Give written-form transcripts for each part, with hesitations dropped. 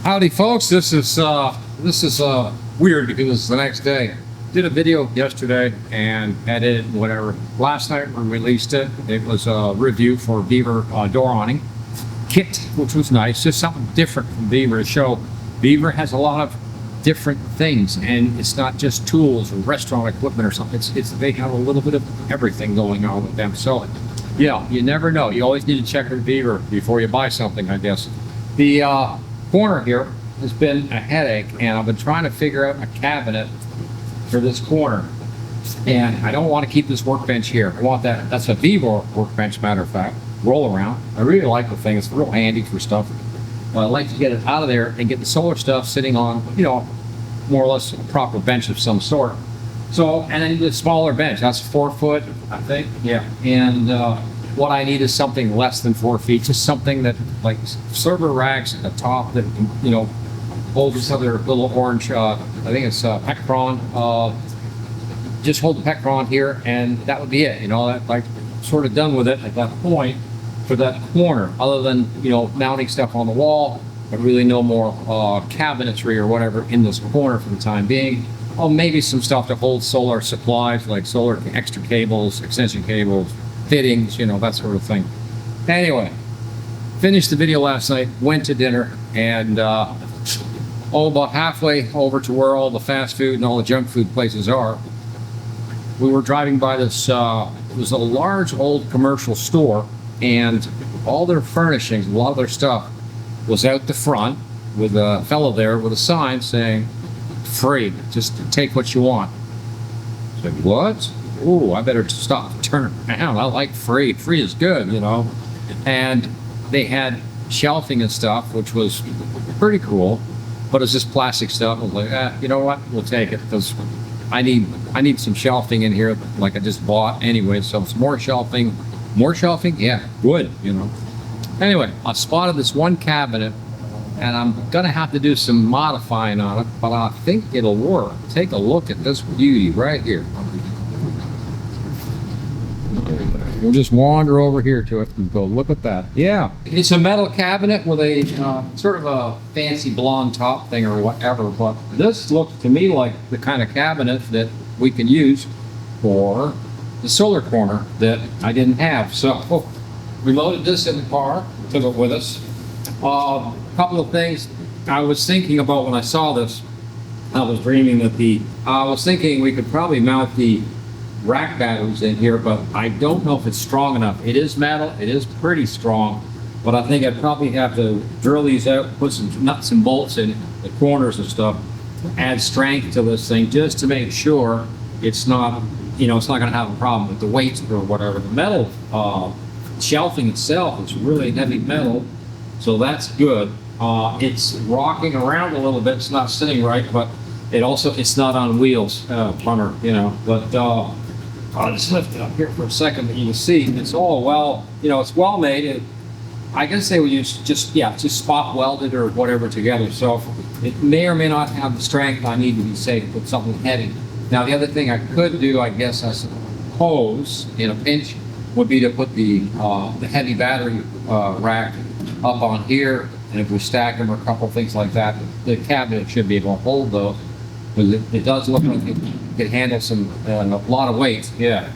Howdy, folks. This is weird because it's the next day. Did a video yesterday and edited whatever. Last night we released it. It was a review for Beaver door awning kit, which was nice. Just something different from Beaver to show Beaver has a lot of different things, and it's not just tools or restaurant equipment or something. They have a little bit of everything going on with them. So yeah, you never know. You always need to check with Beaver before you buy something, I guess. The corner here has been a headache, and I've been trying to figure out a cabinet for this corner. And I don't want to keep this workbench here. I want that's a Beaver workbench, matter of fact, roll around. I really like the thing. It's real handy for stuff. But I'd like to get it out of there and get the solar stuff sitting on, more or less a proper bench of some sort. So, and then the smaller bench, that's 4 foot, I think. Yeah. And what I need is something less than 4 feet, just something that, like, server racks at the top that, hold this other little orange, I think it's Pectron, just hold the Pectron here, and that would be it. That, like, sort of done with it at that point for that corner, other than, mounting stuff on the wall, but really no more cabinetry or whatever in this corner for the time being. Oh, maybe some stuff to hold solar supplies, like solar extra cables, extension cables, fittings, that sort of thing. Anyway, finished the video last night, went to dinner, and about halfway over to where all the fast food and all the junk food places are, we were driving by this, it was a large old commercial store, and all their furnishings, a lot of their stuff was out the front with a fellow there with a sign saying, free, just take what you want. I said, what? Ooh, I better stop, turn around. I like free. Free is good, And they had shelving and stuff, which was pretty cool, but it's just plastic stuff. I was like, you know what? We'll take it, because I need some shelving in here, like I just bought anyway. So some more shelving. Yeah, good, Anyway, I spotted this one cabinet, and I'm gonna have to do some modifying on it, but I think it'll work. Take a look at this beauty right here. We'll just wander over here to it and go, look at that. Yeah, it's a metal cabinet with a sort of a fancy blonde top thing or whatever, but this looks to me like the kind of cabinet that we can use for the solar corner that I didn't have. So we loaded this in the car, took it with us. A couple of things I was thinking about when I saw this. I was dreaming that I was thinking we could probably mount the rack batteries in here, but I don't know if it's strong enough. It is metal, it is pretty strong, but I think I'd probably have to drill these out, put some nuts and bolts in the corners and stuff, add strength to this thing just to make sure it's not, it's not going to have a problem with the weight or whatever. The metal shelving itself is really heavy metal, so that's good. It's rocking around a little bit. It's not sitting right, but it's not on wheels, bummer, but I'll just lift it up here for a second, but you can see it's all it's well made. I guess they would use just spot welded or whatever together. So it may or may not have the strength I need to be safe with something heavy. Now, the other thing I could do, I guess, I suppose, in a pinch, would be to put the heavy battery rack up on here, and if we stack them or a couple things like that, the cabinet should be able to hold those. Because it does look like it could handle a lot of weight. Yeah.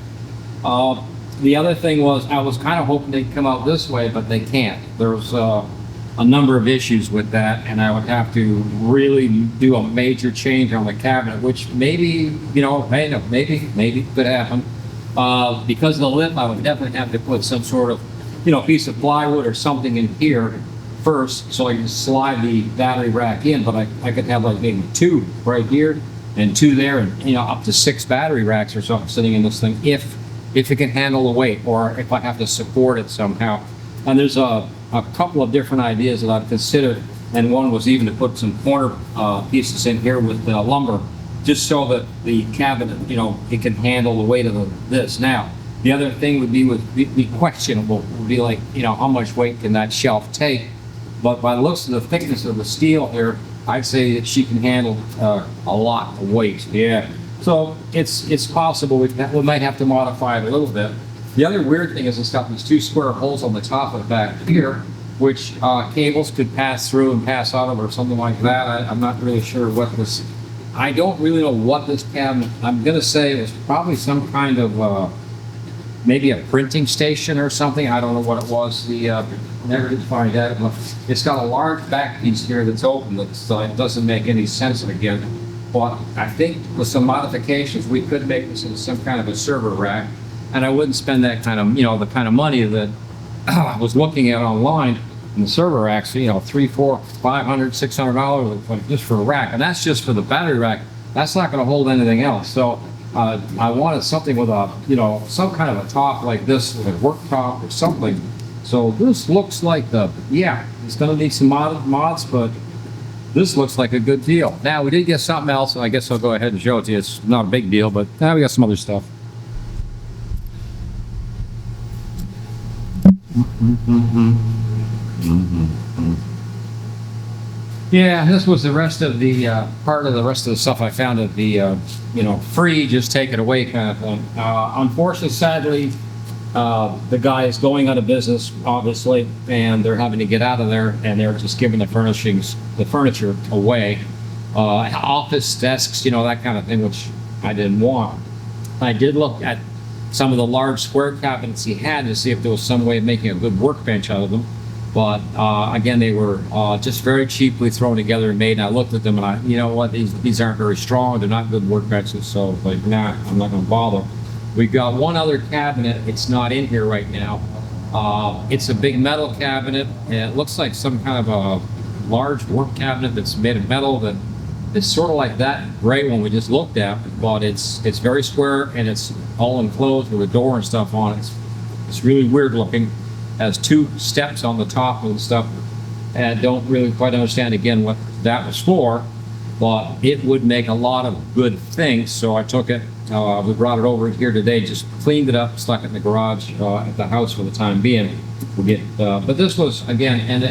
The other thing was, I was kind of hoping they'd come out this way, but they can't. There's a number of issues with that, and I would have to really do a major change on the cabinet, which maybe could happen. Because of the lip, I would definitely have to put some sort of, piece of plywood or something in here first, so I can slide the battery rack in. But I could have like maybe 2 right here and 2 there, and up to 6 battery racks or something sitting in this thing, if it can handle the weight, or if I have to support it somehow. And there's a couple of different ideas that I've considered, and one was even to put some corner pieces in here with lumber, just so that the cabinet, it can handle the weight of this. Now, the other thing would be questionable, would be like, how much weight can that shelf take? But by the looks of the thickness of the steel here, I'd say that she can handle a lot of weight. Yeah. So it's possible we might have to modify it a little bit. The other weird thing is it's got these 2 square holes on the top and back here, which cables could pass through and pass out of or something like that. I'm not really sure what this, I don't really know what this cabinet, I'm gonna say it was probably some kind of, maybe a printing station or something. I don't know what it was. Never did find out. It's got a large back piece here that's open that it doesn't make any sense again. But I think with some modifications, we could make this into some kind of a server rack. And I wouldn't spend that kind of, the kind of money that I was looking at online in the server racks, $300, $400, $500, $600 just for a rack. And that's just for the battery rack. That's not going to hold anything else. So I wanted something with a, some kind of a top like this, with a work top or something. So this looks like it's going to need some mods, but this looks like a good deal. Now, we did get something else, and I guess I'll go ahead and show it to you. It's not a big deal, but now we got some other stuff. Yeah, this was the rest of the part of the rest of the stuff I found at the free, just take it away kind of thing. Unfortunately, sadly, the guy is going out of business, obviously, and they're having to get out of there, and they're just giving the furniture away. Office desks, that kind of thing, which I didn't want. I did look at some of the large square cabinets he had to see if there was some way of making a good workbench out of them. But again, they were just very cheaply thrown together and made. And I looked at them and you know what, these aren't very strong. They're not good workbenches. So like, nah, I'm not going to bother. We've got one other cabinet. It's not in here right now. It's a big metal cabinet, and it looks like some kind of a large work cabinet that's made of metal that it's sort of like that gray one we just looked at, but it's very square and it's all enclosed with a door and stuff on it. It's really weird looking. Has two steps on the top and stuff, and don't really quite understand again what that was for, but it would make a lot of good things. So I took it. We brought it over here today, just cleaned it up, stuck it in the garage at the house for the time being. But this was again, and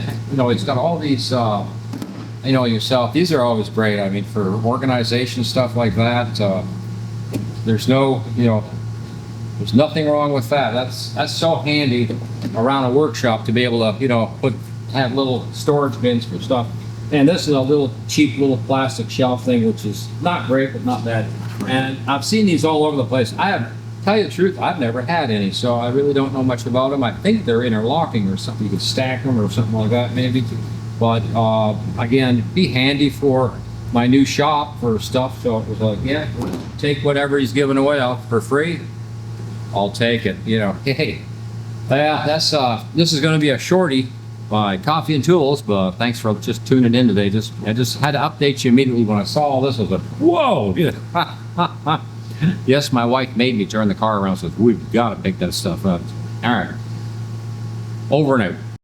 it's got all these. Yourself, these are always great. I mean, for organization stuff like that, there's nothing wrong with that. That's so handy around a workshop to be able to, have little storage bins for stuff. And this is a little cheap little plastic shelf thing, which is not great, but not bad. And I've seen these all over the place. Tell you the truth, I've never had any, so I really don't know much about them. I think they're interlocking or something. You could stack them or something like that, maybe. But again, be handy for my new shop for stuff. So it was like, yeah, take whatever he's giving away out for free. I'll take it. Hey, yeah, this is going to be a shorty by Coffee and Tools. But thanks for just tuning in today. I just had to update you immediately when I saw all this. I was like, whoa! Yes, my wife made me turn the car around. Says we've got to pick that stuff up. All right, over and out.